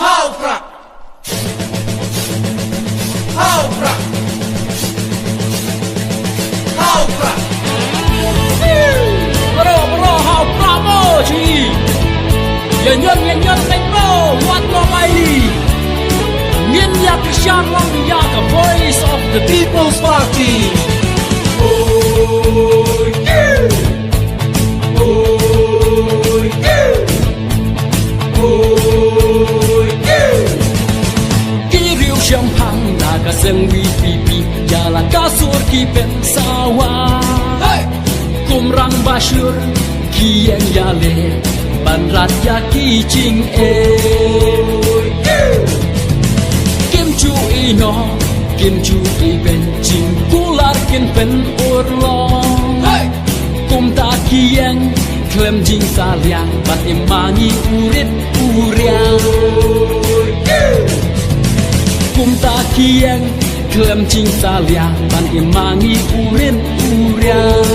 Haupra, Haupra, Haupra. Bro, Haupra mo chi. Nhân đánh bro, what no mai. Nghiên ya Christian Long ya the voice of the People's Party. Oh yeah, oh yeah, oh yeah. Kini riu champagne na ka seng VPP ya la ka sur ki pen sawa. Hey, Kumrang Bashur kieng ya le ban rat ya ki ching e. Kim chu ino kim chu i ben ching kular kin pen urlong. hey, Kum ta kieng klem jing saliang bat imangi urit uriang. Kum ta kieng klem jing saliang bat imangi urin uriang.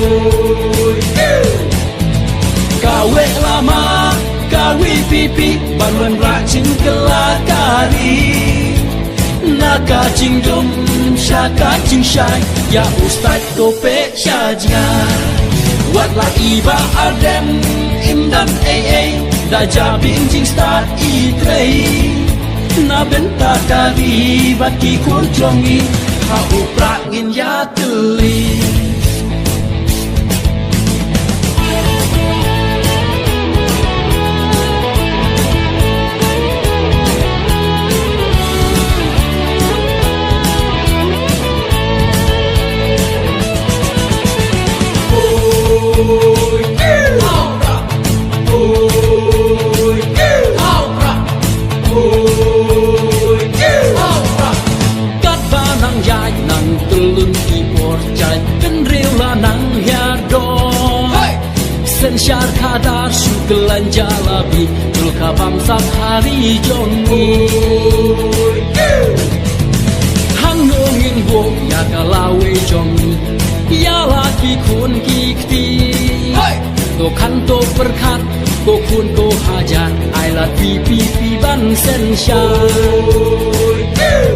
Kawe lama kawi pipi banwan racing kelakari. Naka jing dum shaka jing shai ya ustad kope shajga. Watla iba adem imdan da jabing jing start itrei. Na benta kari baki kunjongi ha uprangin ya teli. oh yeah, Haupra, oh yeah, Haupra, oh yeah, Haupra. Kat banang jai nang telun keyboard jai ken reu la nang hiadon. Hey, Sen syar kadar syukelan jalabi tulka bangsa hari jongi. oh yeah, Hang nongin bo ya kalawe jongi ya laki kun kikti. hey, To kan to perkat to kun to hajar ai la pipi ban sen syar. oh yeah,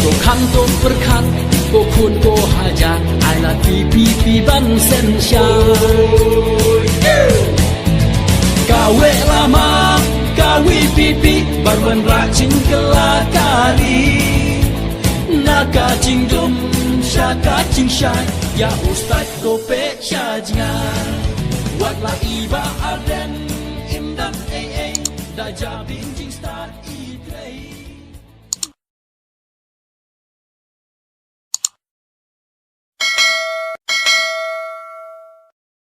To kan to perkat to kun to hajar ai la pipi ban sen syar. oh yeah. Kawe lama kawi pipi barwan racing kelakari. Naka jing dum shaka jing shai ya ustad kope shajga. Watla iba aden imdan da jabing